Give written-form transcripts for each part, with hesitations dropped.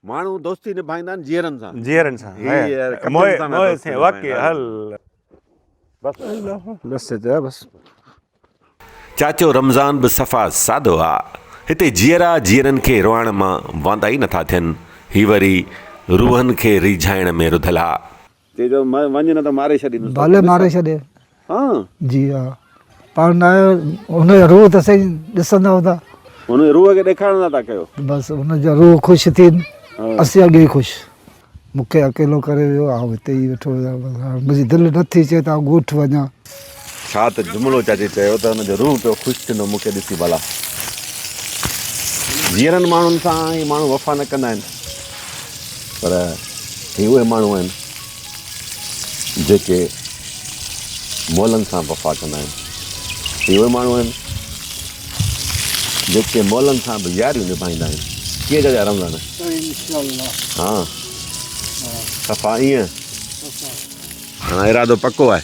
माण्हू दोस्ती निभाईंदा आहिनि जीअरनि सां। जीअरनि सां मोए से वाकई हल बस बस। चाचो रमज़ान बि सफ़ा सादो आहे। हिते जीअरा जीअरनि खे रोअण मां वांदा ई नथा थियनि, ही वरी रूहनि खे रिझाइण में रुधल आहे। चइजो वञ न त मारे छॾींदुसि। भले मारे छॾे। हाँ जी हा, पाण न हुन जो रूह त सही ॾिसंदा हूंदा, हुन रूह खे ॾेखारणु था कयो। बसि हुनजो रूह ख़ुशि थियनि, असीं अॻे ई ख़ुशि। मूंखे अकेलो करे वियो आहे, हिते ई वेठो मुंहिंजी दिलि नथी चए त ॻोठ वञा। छा त जुमिलो चाची चयो त हुनजो रूह पियो ख़ुशि थींदो मूंखे ॾिसी। भला जीअरनि माण्हुनि सां ई माण्हू वफ़ा न कंदा आहिनि, पर ही उहे माण्हू आहिनि जेके मोलनि सां वफ़ा कंदा आहिनि। ही उहे माण्हू आहिनि जेके मोलनि सां बि यारियूं निभाईंदा आहिनि। कीअं चइजा रमज़ान? हा सफ़ा ईअं हाणे इरादो पको आहे।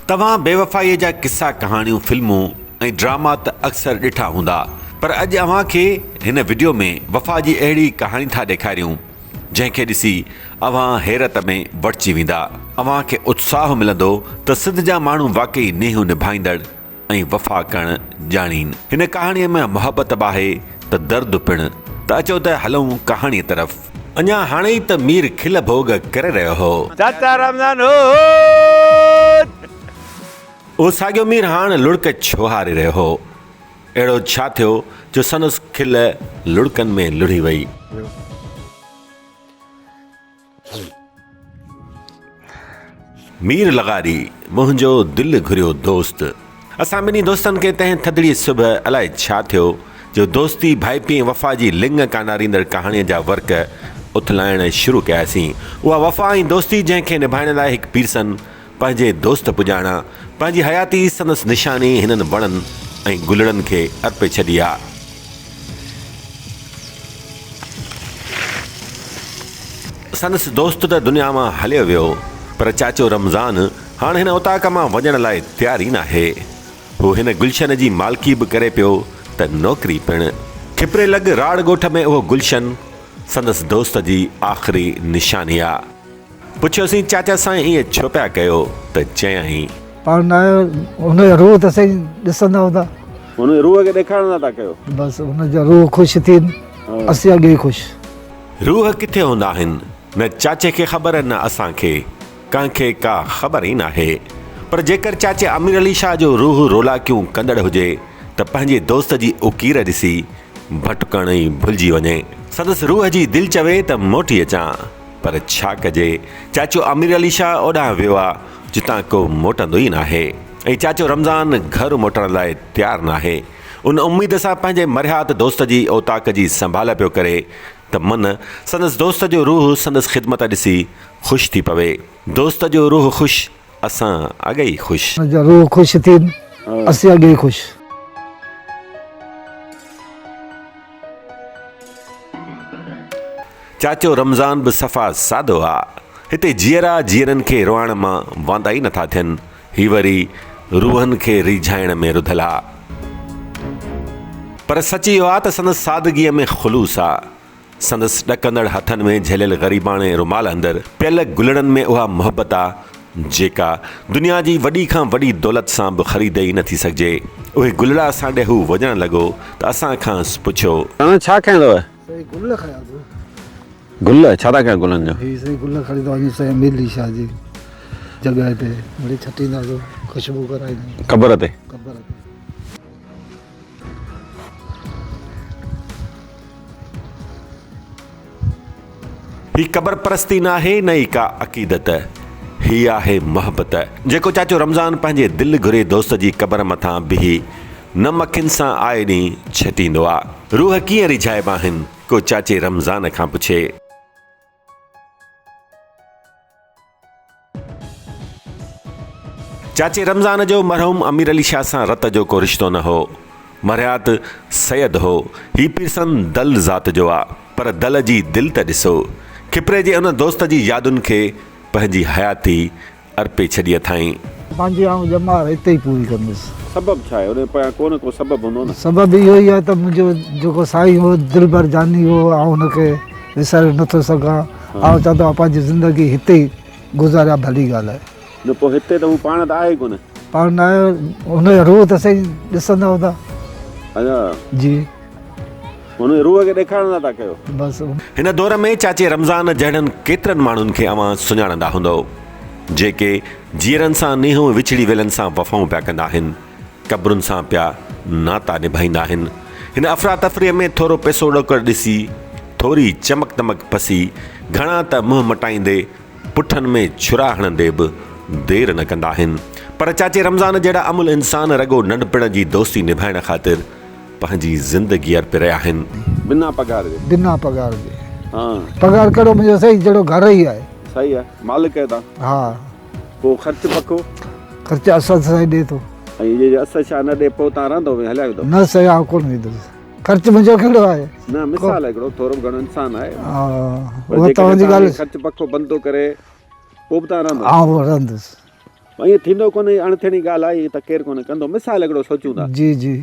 तव्हां बेवफ़ाईअ जा किस्सा कहाणियूं फिल्मूं ऐं ड्रामा त अक्सर ॾिठा हूंदा, पर अॼु अव्हां खे हिन वीडियो में वफ़ा जी अहिड़ी कहाणी था ॾेखारियूं जंहिंखे ॾिसी अव्हां हैरत में वठिजी वेंदा। अव्हां खे उत्साह मिलंदो त सिंध जा माण्हू वाकई नेहूं निभाईंदड़ ऐं वफ़ा करणु ॼाणीनि। हिन कहाणीअ में मुहबत बि आहे त दर्द पिणु। त अचो त हलूं कहाणीअ तरफ़। अञा हाणे ई त मीर खिल भोग करे रहियो हो। चाचा रमज़ान हो उहो साॻियो मीर हाणे लुड़क छो हारे रहियो हो? अहिड़ो छा थियो जो संदसि खिल लुड़कनि में लुड़ी वई? मीर लॻारी मुंहिंजो दिलि घुरियो दोस्त। असां ॿिन्ही दोस्तनि खे तंहिं थधिड़ी सुबुह अलाए छा थियो जो दोस्ती भाईपी वफ़ा जी लिंग कानारींदड़ कहाणीअ जा वर्क उथलाइण शुरू कयासीं। उहा वफ़ा ऐं दोस्ती जंहिंखे निभाइण लाइ हिकु पीरसन पंहिंजे दोस्त पुॼाणा पंहिंजी हयाती संदसि निशानी हिननि वणनि ऐं गुलड़नि खे अर्पे छॾी आहे। संदसि दोस्त त दुनिया मां हलियो वियो, पर चाचो रमज़ान हाणे हिन उताक मां वञण लाइ तयार ई नाहे। हू हिन गुलशन जी मालिकी बि करे पियो त नौकिरी पिणु। खिपरे लॻ राड़ ॻोठ में उहो गुलशन संदसि दोस्त जी आख़िरी निशानी आहे। पुछियोसीं चाचा सां ईअं छो पिया कयो त चयाईं पाण न हुनजो रूह त सही ॾिसंदा हूंदा, हुन रूह खे ॾेखारणु था कयो। बसि हुनजो रूह ख़ुशि थियनि, असीं अॻे ई ख़ुशि। रूह किथे हूंदा आहिनि? न चाचे खे ख़बर न असांखे, कंहिंखे का ख़बर ई नाहे। पर जेकर चाचे अमीर अली शाह जो रूह रोलाकियूं कंदड़ हुजे त पंहिंजे दोस्त जी उकीर ॾिसी भटकण ई भुलिजी वञे। संदसि रूह जी दिलि चवे त मोटी अचां, पर छा कजे? चाचो अमीर अली शाह ओॾां वियो आहे जितां को मोटंदो ई नाहे, ऐं चाचो रमज़ान घर मोटण लाइ तयारु नाहे। उन उमेद सां पंहिंजे मरियात दोस्त जी औताक जी संभाल पियो करे त मन संदसि दोस्त जो रूह संदसि ख़िदमत ॾिसी ख़ुशि थी पवे। दोस्त जो रूह ख़ुशि, असां अॻे ई ख़ुशि। हुनजो रूह ख़ुशि थियनि, असीं अॻे ई ख़ुशि। चाचो रमज़ान बि सफ़ा सादो आहे। हिते जीअरा जीअरनि खे रोअण मां वांदा ई नथा थियनि, ही वरी रूहनि खे रिझाइण में रुधल आहे। पर सच इहो आहे त संदसि सादगीअ में ख़ुलूस आहे। संदसि ॾकंदड़ हथनि में झलियल ग़रीबाणे रुमाल अंदरि पियल गुलड़नि में उहा मुहबत आहे जेका दुनिया जी वॾी खां वॾी दौलत सां बि ख़रीद ई नथी सघिजे। उहे गुलड़ा सां हू वञणु लॻो त असां खां पुछियो, छा खाईंदव? गुल खाया गुल? छा था कयो गुलनि जो? सही गुल खरीदो वञी सही अमीर अली शाह जी जॻह ते वरी छटींदासीं, ख़ुशबू कराईंदासीं क़बर ते। ही क़बर परस्ती नाहे न ई का अक़ीदत, ही आहे मुहबत। जेको चाचो रमज़ान पंहिंजे दिलि घुरे दोस्त जी क़बर मथां बिही न अखियुनि सां आए ॾींहुं छटींदो आहे। रूह कीअं रिझाइबा आहिनि? को चाचे रमज़ान खां पुछे। चाचे रमज़ान जो मरहूम अमीर अली शाह सां रत जो को रिश्तो न हो। मरियात सैयद हो। ही पीरसन दल ज़ात जो आहे, पर दल जी दिलि त ॾिसो। खिपरे जे उन दोस्त जी यादुनि खे पंहिंजी हयाती अर्पे छॾी अथाईं। पंहिंजी आऊं ॼमा हिते ई पूरी कंदुसि। सबबु छा आहे उन पोयां को न को सबबु हूंदो न। सबबु इहो ई आहे त मुंहिंजो जेको साईं हो दिलबर जानी हो, आउं हुनखे विसारे नथो सघां। आउं चवंदो आहियां पंहिंजी ज़िंदगी हिते ई गुज़ारिया भली ॻाल्हि आहे। न पोइ हिते त हू पाण त आहे कोन। पाण न आयो, हुनजो रूह त सही ॾिसंदा हूंदा। अच्छा जी, हुन रूह खे ॾेखारणा था कयो। बसि हिन दौर में चाचे रमज़ान जहिड़नि केतिरनि माण्हुनि खे अवां सुञाणंदा हूंदो जेके जीअरनि सां नीहूं विछड़ी वेलनि सां वफ़ाऊं पिया कंदा आहिनि, क़ब्रुनि सां पिया नाता निभाईंदा आहिनि। हिन अफ़रा तफ़रीअ में थोरो पैसो ॾोकड़ ॾिसी, थोरी चमक दमक पसी, घणा त मुंहुं मटाईंदे पुठनि में छुरा हणंदे बि देरि न कंदा आहिनि। पर चाचे रमज़ान जहिड़ा अमुल इंसान रुॻो नंढपिण जी दोस्ती निभाइण ख़ातिर पंहिंजी ज़िंदगी अर्पे रहिया आहिनि। बिना पगार जे। बिना पगार जे। हाँ पगार कहिड़ो मुंहिंजो सही जहिड़ो घर ई आहे। सही आहे, मालिक आहे तव्हां। हा, पोइ ख़र्चु पको ख़र्चु असद सां ई ॾिए थो। ऐं जे असर छा न ॾे पोइ तव्हां रहंदो हलिया वेंदो। न सही आउं कोन वेंदुसि। ख़र्चु मुंहिंजो कहिड़ो आहे? न मिसाल हिकिड़ो थोरो घणो इंसान आहे। उहा तव्हांजी ॻाल्हि। ख़र्चु पको बंदि थो करे पोइ बि तव्हां रहंदो। आउं रहंदुसि। ईअं थींदो कोन्हे, अणथिणी ॻाल्हि आहे, त केरु कोन्हे कंदो। मिसाल हिकिड़ो सोचूं था जी जी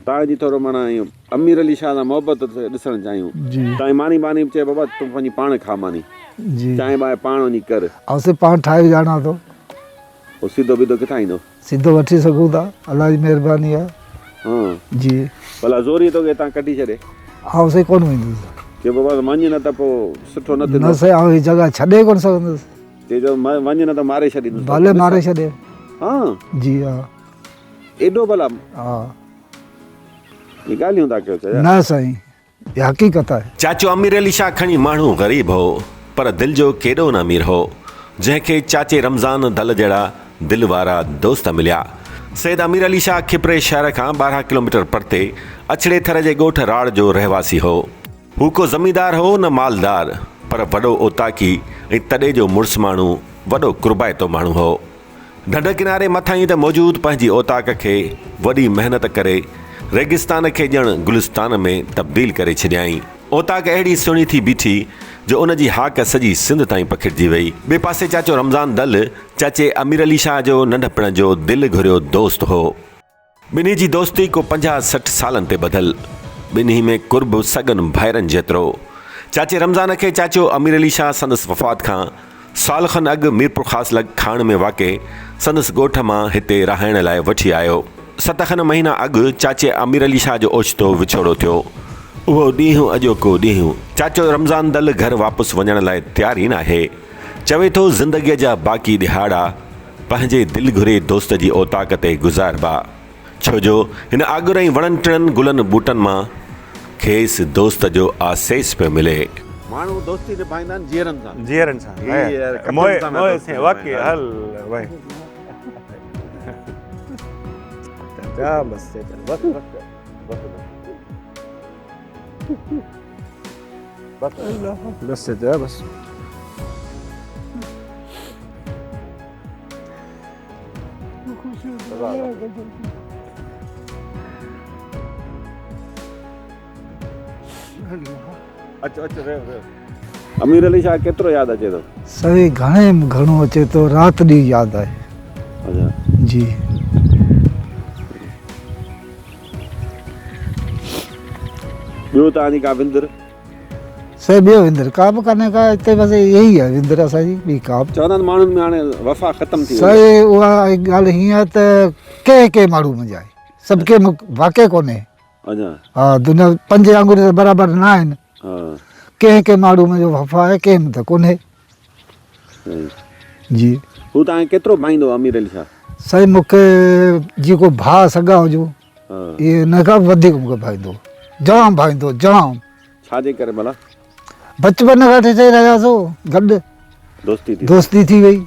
तव्हांजी थोरो माना ईअं अमीर अली शाह सां मोहबत ॾिसणु चाहियूं। जी तव्हांजी मानी बानी चए बाबा तूं पंहिंजी पाण खा मानी, जी। चांहि बांहि पाण वञी कर। ऐं सिर्फ़ु पाण ठाहे ॼाणा थो। पोइ सिधो बिधो किथां ईंदो? सिधो वठी सघूं था, अलाह जी महिरबानी आहे। हाँ जी, भला ज़ोरी थो के तव्हां कढी छॾे। आउं सही कोन वेंदुसि। के बाबा वञ न त पोइ सुठो न न थींदो। सही आउं हीअ जॻह छॾे कोन सघंदुसि। चइजो वञ न त मारे छॾींदुसि। भले मारे छॾे। हाँ जी हा एॾो भला हा। ये ॻाल्हियूं था कयो चया न साईं, ये हक़ीक़त आहे। चाचो अमीर अली शाह खणी माण्हू ग़रीब हो पर दिलि जो केॾो न अमीर हो, जंहिंखे चाचे रमज़ान दल जहिड़ा दिलि वारा दोस्त मिलिया। सैद अमीर अली शाह खिपरे शहर खां 12 किलोमीटर परते अछड़े थर जे ॻोठ राड़ जो रहवासी हो। हू को ज़मींदार हो न मालदार, पर वॾो ओताकी ऐं तॾे जो मुड़ुसु माण्हू, वॾो कुर्बाइतो माण्हू हो। ढंढ किनारे मथां ई त मौजूदु पंहिंजी ओताक खे वॾी महिनत करे रेगिस्तान खे ॼण गुलिस्तान में तब्दील करे छॾियईं। ओताक अहिड़ी सुहिणी थी बीठी जो उन जी हाक सॼी सिंध ताईं पखिड़िजी वई। ॿिए पासे चाचो रमज़ान दल चाचे अमीर अली शाह जो नंढपिण जो दिलि घुरियो दोस्त हो। ॿिन्ही जी दोस्ती को 50-60 सालनि ते ॿधल, ॿिन्ही में कुर्ब सगन भाइरनि जेतिरो। चाचे रमज़ान खे चाचो अमीर अली शाह संदसि वफ़ात खां साल खनि अॻु मीरपुर ख़ासि लॻ खाण में वाक़े संदसि ॻोठ मां हिते रहाइण लाइ वठी आयो। 7 खनि महीना अॻु चाचे अमीर अली शाह जो ओचितो विछोड़ो थियो। उहो ॾींहुं अॼोको ॾींहुं चाचो रमज़ान दल घर वापसि वञण लाइ तयारु ई न आहे। चवे थो ज़िंदगीअ जा बाक़ी ॾिहाड़ा पंहिंजे दिलि घुरे दोस्त जी ओताक ते गुज़ारबा, छो जो हिन आगुर ऐं वणनि टिणनि गुलनि ॿूटनि मां खेसि दोस्त जो आसेस पियो मिले। माण्हू दोस्ती निभाईंदा आहिनि जीअरनि सां। जीअरनि सां ही यार, खपनि मोए सां मोए दोस्ती से वाकई निभाइणु। हल भाई जा बस बस बस जा बस अचो अचो रहो। अमीर अली शाह केतिरो यादि अचे थो? सही घणे घणो अचे थो, राति ॾींहुं यादि आहे। अच्छा जी ॿियो तव्हांजी का विंदर? सही ॿियो विंदर का बि कान्हे का, हिते बसि इहा ई आहे विंदर असांजी, ॿी का बि। चवंदा आहिनि माण्हुनि में हाणे वफ़ा ख़तमु थी वई। सही उहा ॻाल्हि हीअं आहे त के माण्हू मुंहिंजा आहे, सभु के वाक़ई कोन्हे। अच्छा हा, दुनिया 5 आंगुर त बराबरि न आहिनि। हाँ के माण्हू मुंहिंजो वफ़ा आहे, कंहिं त कोन्हे। सही। जी हू तव्हांखे केतिरो भाईंदो अमीर अली शाह? साईं मूंखे जेको भाउ सॻा हुजो हाँ इहे हिन खां वधीक मूंखे भाईंदो, जाम भाईंदो जाम। छाजे करे भला? बचपन खां वठी चई रहियासीं गॾु, दोस्ती थी वई।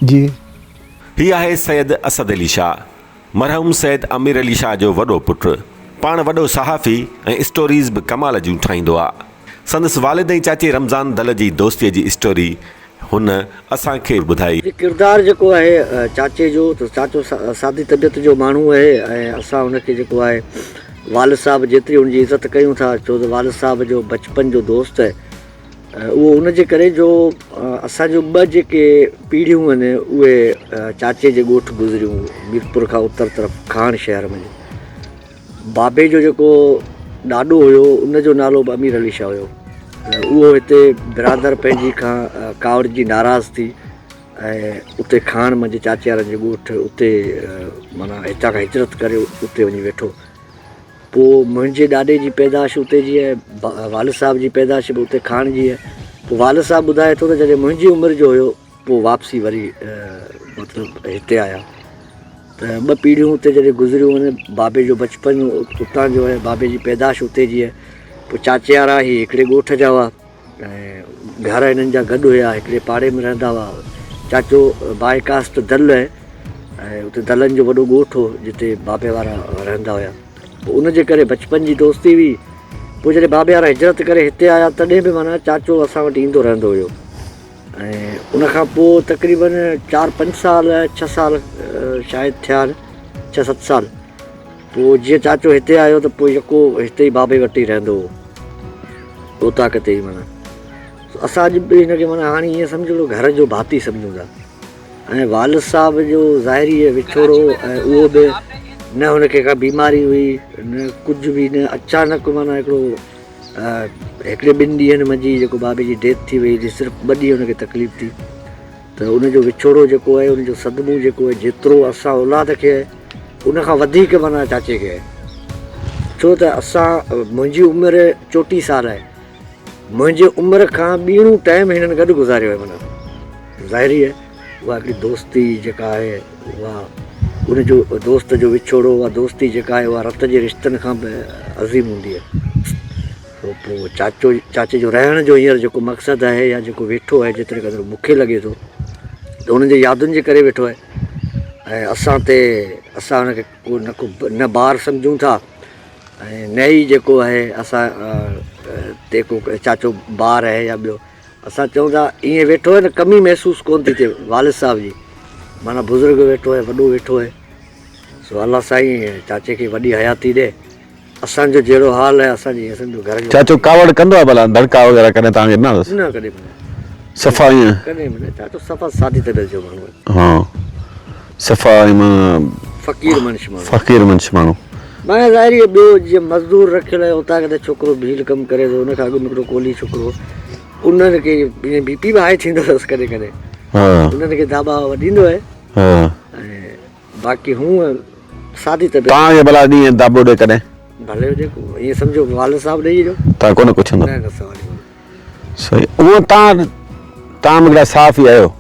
जी ही आहे सैयद असद अली शाह, मरहूम सैयद अमीर अली शाह जो वॾो पुटु। पाण वॾो सहाफ़ी ऐं स्टोरीज़ बि कमाल जूं ठाहींदो आहे। संदसि वालिद ऐं चाचे रमज़ान दल जी दोस्तीअ जी स्टोरी हुन असांखे ॿुधाई। किरदारु जेको आहे चाचे जो, त चाचो सादी तबियत जो माण्हू आहे ऐं असां हुनखे जेको आहे वालिद साहब जेतिरी हुनजी इज़त कयूं था, छो त वालिद साहब जो बचपन जो दोस्त आहे। उहो उनजे करे जो असांजो ॿ जेके पीढ़ियूं आहिनि उहे चाचे जे ॻोठु गुज़रियूं मीरपुर खां उत्तर तरफ़ खाण शहर में। बाबे जो जेको ॾाॾो हुयो उनजो नालो बि अमीर अली शाह हुयो। उहो हिते बिरादर पंहिंजी खां कावड़ जी नाराज़ थी ऐं उते खाण मुंहिंजे चाचे वारनि जो ॻोठु उते माना हितां खां हिजरत करे उते वञी वेठो। पोइ मुंहिंजे ॾाॾे जी पैदाश उते जी आहे, वालिद साहिब जी पैदाश बि उते खाण जी आहे। पोइ वालिद साहिबु ॿुधाए थो त जॾहिं मुंहिंजी उमिरि जो हुयो पोइ वापसी वरी मतिलबु हिते आया। त ॿ पीढ़ियूं उते जॾहिं गुज़रियूं आहिनि। बाबे जो बचपन उतां जो आहे, बाबे जी पैदाश उते जी आहे। पोइ चाचे वारा ही हिकिड़े ॻोठ जा हुआ ऐं घर हिननि जा गॾु हुया, हिकिड़े पाड़े में रहंदा हुआ। चाचो बाए कास्ट दल आहे ऐं उते दलनि जो वॾो ॻोठु हो जिते बाबे वारा रहंदा हुया। पोइ उनजे करे बचपन जी दोस्ती हुई। पोइ जॾहिं बाबे वारा हिजरत करे हिते आया तॾहिं बि माना चाचो असां वटि ईंदो रहंदो हुयो। ऐं उनखां पोइ तक़रीबन 4-5 साल 6 साल शायदि थिया आहिनि, 6-7 साल। पोइ जीअं चाचो हिते आयो त पोइ यको हिते ई बाबे वटि ई रहंदो हो, ओताक ते ई माना। असां अॼु बि हिनखे माना हाणे ईअं सम्झो घर जो भाती सम्झूं था। ऐं वालिद साहिब जो ज़ाहिरी विछोड़ो ऐं उहो बि न हुनखे का बीमारी हुई न कुझु बि न, अचानक माना हिकिड़ो हिकिड़े 2 ॾींहंनि मंझि जेको बाबे जी डेथ थी वई, सिर्फ़ु 2 ॾींहं हुनखे तकलीफ़ थी। त उनजो विछोड़ो जेको आहे उनजो सदमो जेको आहे जेतिरो असां औलाद खे आहे उनखां वधीक माना चाचे खे आहे। छो त मुंहिंजी उमिरि 34 साल आहे। मुंहिंजे उमिरि खां ॿीणो टाइम हिननि गॾु गुज़ारियो आहे। माना ज़ाहिरी आहे उहा हिकिड़ी दोस्ती जेका आहे उहा उनजो दोस्त जो विछोड़ो, उहा दोस्ती जेका आहे उहा रत जे रिश्तनि खां बि अज़ीम हूंदी आहे। पोइ चाचे जो रहण जो हींअर जेको मक़सदु आहे या जेको वेठो आहे जेतिरे क़दुरु मूंखे लॻे थो त उन्हनि जे यादुनि जे करे वेठो आहे। ऐं असां हुनखे को न ॿार सम्झूं था ऐं न ई जेको आहे असां ते को चाचो ॿार आहे या ॿियो। असां चऊं था ईअं वेठो आहे न, कमी महसूसु कोन थी थिए वालिद साहिब जी। माना बुज़ुर्ग वेठो आहे, वॾो वेठो आहे। सो अलाह साईं चाचे खे वॾी हयाती ॾे। असांजो जहिड़ो हाल आहे असांजी ईअं सम्झो घर जो। चाचो कावड़ कंदो आहे भला, दड़का वग़ैरह कॾहिं तव्हांखे न अथसि? न कॾहिं सफ़ा ईअं कॾहिं बि न। चाचो सफ़ा सादी तबियत जो माण्हू आहे। हा, सफ़ा फ़क़ीर मंश माण्हू, फ़क़ीर मंश माण्हू। माना ज़ाहिरी ॿियो जीअं मज़दूर रखियलु आहे उतां किथे छोकिरो भील कमु करे थो, उनखां अॻु में हिकिड़ो कोली छोकिरो, उन्हनि खे BP बि हाई थींदो अथसि कॾहिं कॾहिं। उन्हनि खे दाबा ॾींदो आहे ऐं बाक़ी हूअं सादी तबियत। तव्हांखे भला ॾींहं दाबो ॾे कॾहिं? भले हुजे, ईअं सम्झो वालिद साहिबु ॾेई ॾियो। तव्हां कोन पुछंदा? न सवाल ई कोन्हे। सही। उहो तव्हां हिकिड़ा साफ़ ई आहियो,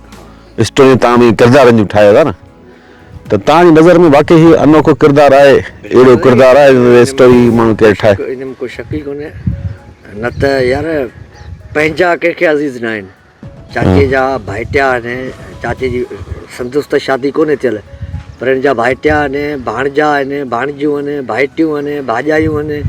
स्टोरी तव्हां बि किरदारनि जूं ठाहियो था न, त तव्हांजी नज़र में वाक़ई ही अनोखो किरदारु आहे, अहिड़ो किरदारु आहे स्टोरी माण्हू केरु ठाहे? इन में कोई शक ई कोन्हे। न त यार पंहिंजा कंहिंखे अज़ीज़ न आहिनि। चाचे जा भाइटिया आहिनि, चाचे जी संदुस त शादी कोन्हे थियल, पर हिन जा भाइटिया आहिनि, भाणजा आहिनि, भाणजियूं आहिनि, भाइटियूं आहिनि, भाॼायूं आहिनि।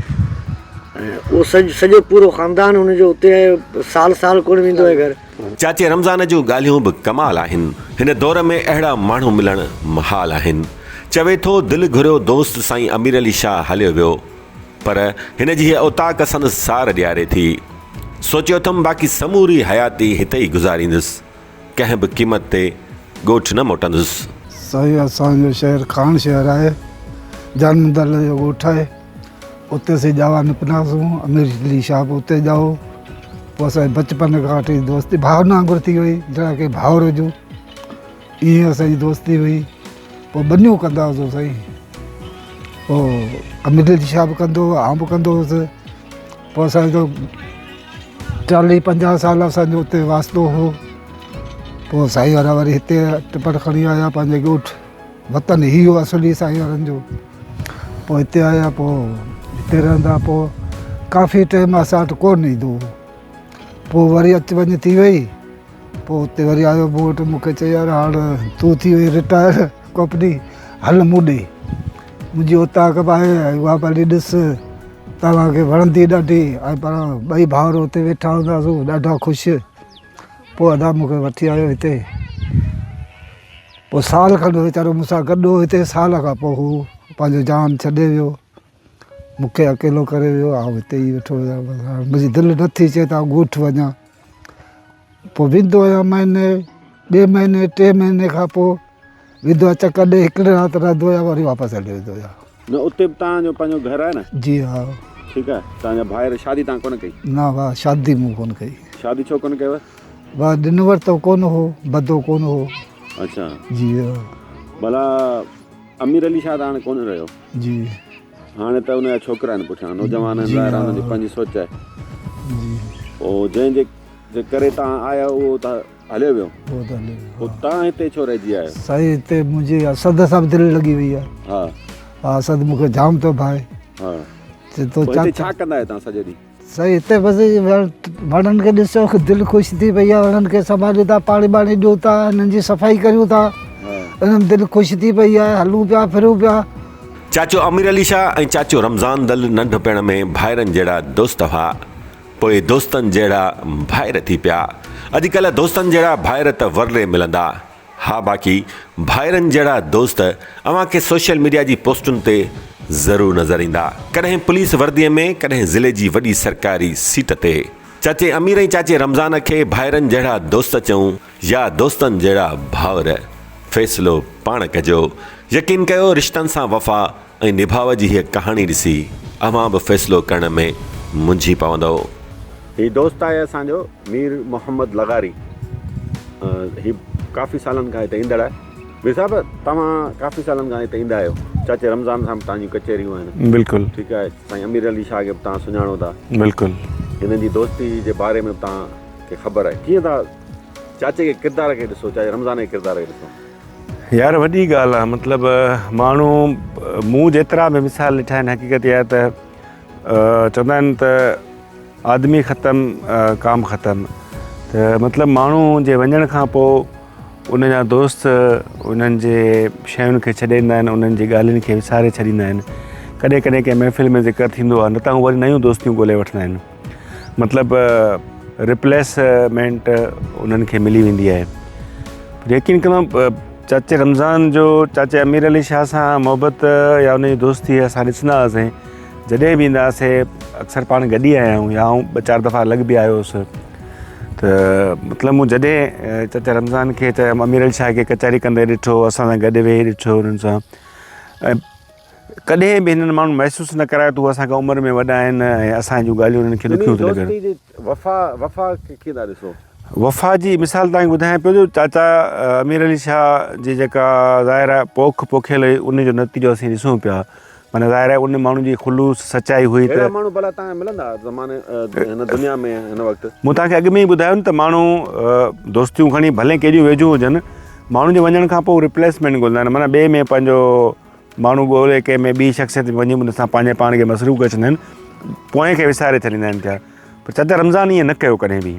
उहो सॼो पूरो ख़ानदान हुनजो उते साल साल कोन वेंदो आहे घर। चाचे रमज़ान जूं ॻाल्हियूं बि कमाल आहिनि। हिन दौर में अहिड़ा माण्हू मिलणु महाल आहिनि। चवे थो दिलि घुरियो दोस्त साईं अमीर अली शाह हलियो वियो, पर हिन जी औताक संदसि सार ॾियारे थी। सोचियो अथमि बाक़ी समूरी हयाती हिते ई गुज़ारींदुसि, कंहिं बि क़ीमत ते ॻोठु न मोटंदुसि। सही, असांजो शहर खाण शहर आहे, जनम दल जो ॻोठु आहे। उते से जावा निकितासीं, अमीर अली शाह बि उते ॼाओ। पोइ असांजे बचपन खां वठी दोस्ती भावना वांगुरु थी वई, जहिड़ा की भाउर हुजूं ईअं असांजी दोस्ती हुई। पोइ बनियूं कंदा हुआसीं साईं। पोइ अमीर अली शाह बि कंदो हुओ, आउं बि कंदो हुउसि। पोइ असांजो 40-50 साल असांजो उते वास्तो हो। पोइ साईं वारा वरी हिते टिपट खणी आया पंहिंजे ॻोठु, वतन ई हो असली साईं वारनि जो। पोइ हिते आया, पोइ हिते रहंदा। पोइ काफ़ी टाइम असां वटि कोन ईंदो हो। पोइ वरी अच वञ थी वई। पोइ उते वरी आयो मूं वटि, मूंखे चई यार हाणे तूं थी वई रिटायर कंपनी, हल मूं ॾे, मुंहिंजी औताक बि आहे, उहा भली ॾिस, तव्हांखे वणंदी ॾाढी। ऐं पर 2 भाउर हुते वेठा हूंदासीं ॾाढा ख़ुशि। पोइ अदा मूंखे वठी आयो हिते। पोइ साल खनि वीचारो मूंसां गॾु हो हिते। साल खां पोइ हू पंहिंजो जान छॾे वियो, मूंखे अकेलो करे वियो। ऐं हिते ई वेठो, मुंहिंजी दिलि नथी चए त ॻोठु वञा। पोइ वेंदो आहियां महीने 2 महीने 3 महीने खां पोइ वेंदो आहियां चकर ॾे हिकिड़े राति रहंदो आहियां वरी वापसि हली वेंदो आहियां। न उते बि तव्हांजो पंहिंजो घर आहे न? जी हा। ठीकु आहे। तव्हांजा भाइर शादी तव्हां कोन कई? न वाह शादी मूं कोन कई। शादी छो कोन कयव? वाह ॾिनो वरितो कोन हो, बदो कोन हो। अच्छा जी हा। भला अमीर अली शाह त हाणे कोन रहियो? जी हाणे त हुनजा छोकिरा आहिनि पुठियां, नौजवान जी लाइ हा। हुनजी पंहिंजी सोच आहे। जी पोइ जंहिंजे जे करे तव्हां आया उहो त हलियो वियो, वो त हले। पोइ तव्हां हिते छो रहिजी आयो? साईं हिते मुंहिंजी असद सां बि दिलि लॻी वई आहे। हा हा असद मूंखे जाम थो भाए। हा। चए थो पोइ हिते छा कंदा आहियो तव्हां सॼो ॾींहुं? साईं हिते बसि वणनि खे ॾिसो दिलि ख़ुशि थी पई आहे, वणनि खे संभालियूं था, पाणी वाणी ॾियूं था, हिननि जी सफ़ाई करियूं था, हिननि दिलि ख़ुशि थी पई आहे, हलूं पिया फिरूं पिया। चाचो अमीर अली शाह ऐं चाचो रमज़ान दल नंढपिण में भाइरनि जहिड़ा दोस्त हुआ, पोइ दोस्तनि जहिड़ा भाइर थी पिया। अॼुकल्ह दोस्तनि जहिड़ा भाइर त वरले मिलंदा। हा बाक़ी भाइरनि जहिड़ा दोस्त अव्हांखे सोशल मीडिया जी पोस्टुनि ते ज़रूरु नज़र ईंदा, कॾहिं पुलिस वर्दीअ में, कॾहिं ज़िले जी वॾी सरकारी सीट ते। चाचे अमीर ऐं चाचे रमज़ान खे भाइरनि जहिड़ा दोस्त चऊं या दोस्तनि जहिड़ा भाउर, फ़ैसिलो पाण कजो। यकीन कयो रिश्तनि सां वफ़ा ऐं निभाव जी हीअ कहाणी ॾिसी अव्हां बि फ़ैसिलो करण में मुंझी पवंदो। हीउ दोस्त आहे असांजो मीर मोहम्मद लगारी। हीउ काफ़ी सालनि खां हिते ईंदड़ आहे। मीर साहिबु तव्हां काफ़ी सालनि खां हिते ईंदा आहियो, चाचे रमज़ान सां बि तव्हांजियूं कचहरियूं आहिनि। बिल्कुलु ठीकु आहे। साईं अमीर अली शाह खे बि तव्हां सुञाणो था, बिल्कुलु। हिननि जी दोस्ती जे बारे में तव्हांखे ख़बर आहे। कीअं तव्हां चाचे के किरदार खे ॾिसो, चाचे रमज़ान जे किरदार खे ॾिसो? यार वॾी ॻाल्हि आहे, मतिलबु माण्हू मूं जेतिरा बि मिसाल ॾिठा आहिनि, हक़ीक़त इहा त चवंदा आहिनि त आदमी ख़तमु काम ख़तमु। त मतिलबु माण्हू जे वञण खां पोइ उनजा दोस्त उन्हनि जे शयुनि खे छॾे ईंदा आहिनि, उन्हनि जी ॻाल्हियुनि खे विसारे छॾींदा आहिनि। कॾहिं कॾहिं कंहिं महफ़िल में ज़िक्र थींदो आहे, न त हू वरी नयूं दोस्तियूं ॻोल्हे वठंदा आहिनि। मतिलबु रिप्लेसमेंट उन्हनि खे मिली वेंदी आहे। यकीन कंदो चाचे रमज़ान जो चाचे अमीर अली शाह सां मोहबत या उनजी दोस्ती असां ॾिसंदा हुआसीं। जॾहिं बि ईंदा हुआसीं अक्सर पाण गॾु ई आया आहियूं, या आऊं 2-4 दफ़ा अलॻि बि आयो हुउसि। त मतिलबु मूं जॾहिं चाचा रमज़ान खे चाहे अमीर अली शाह खे कचहरी कंदे ॾिठो, असां सां गॾु वेही ॾिठो हुननि सां, ऐं कॾहिं बि हिननि माण्हू महसूसु न करायो त उहे असांखां उमिरि में वॾा आहिनि ऐं असां जूं ॻाल्हियूं उन्हनि खे ॾुखियूं थी लॻनि। वफ़ा खे कीअं था ॾिसो? वफ़ा जी मिसाल तव्हांखे ॿुधायां पियो जो चाचा अमीर अली शाह जी जेका ज़ाहिर आहे पोख पोखियल हुई, उन जो नतीजो असीं ॾिसूं पिया। माना ज़ाहिर आहे उन माण्हू जी ख़ुलूस सचाई हुई। त माण्हू भला तव्हां मिलंदा ज़माने हिन दुनिया में हिन वक़्तु? मूं तव्हांखे अॻु में ई ॿुधायो न त माण्हू दोस्तियूं खणी भले केॾियूं वेझियूं हुजनि, माण्हू जे वञण खां पोइ रिप्लेसमेंट ॻोल्हंदा आहिनि। माना ॿिए में पंहिंजो माण्हू ॻोल्हे कंहिं में ॿी शख़्सियत में वञी उन सां पंहिंजे पाण खे मसरूफ़ करे छॾींदा आहिनि, पोइ खे विसारे छॾींदा आहिनि पिया। पर चाचा रमज़ान ईअं न कयो कॾहिं बि।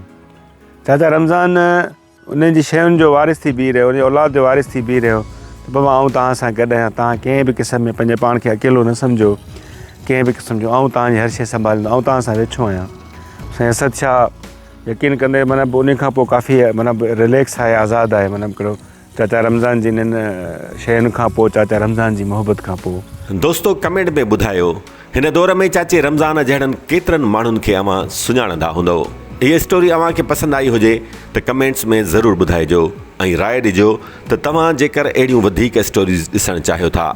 चाचा रमज़ान उन जी शयुनि जो वारिस थी बीह रहियो, उन औलाद जो वारिस थी बीह रहियो। त बाबा आऊं तव्हां सां गॾु आहियां, तव्हां कंहिं बि क़िस्म में पंहिंजे पाण खे अकेलो न सम्झो, कंहिं बि क़िस्म जो आऊं तव्हांजी हर शइ संभालींदो, आऊं तव्हां सां वेठो आहियां। साईं असद शाह यकीन कंदे माना उन खां पोइ काफ़ी माना रिलैक्स आहे, आज़ादु आहे। माना हिकिड़ो चाचा रमज़ान जी इन्हनि शयुनि खां पोइ, चाचा रमज़ान जी मोहबत खां पोइ। दोस्तो कमेंट में ॿुधायो हिन दौर में चाचे रमज़ान जहिड़नि केतिरनि माण्हुनि खे अव्हां सुञाणंदा हूंदो। हीअ स्टोरी अव्हांखे पसंदि आई हुजे त कमेंट्स में ज़रूरु ॿुधाइजो ऐं राय ॾिजो त तव्हां जेकर अहिड़ियूं वधीक स्टोरीज़ ॾिसणु चाहियो था।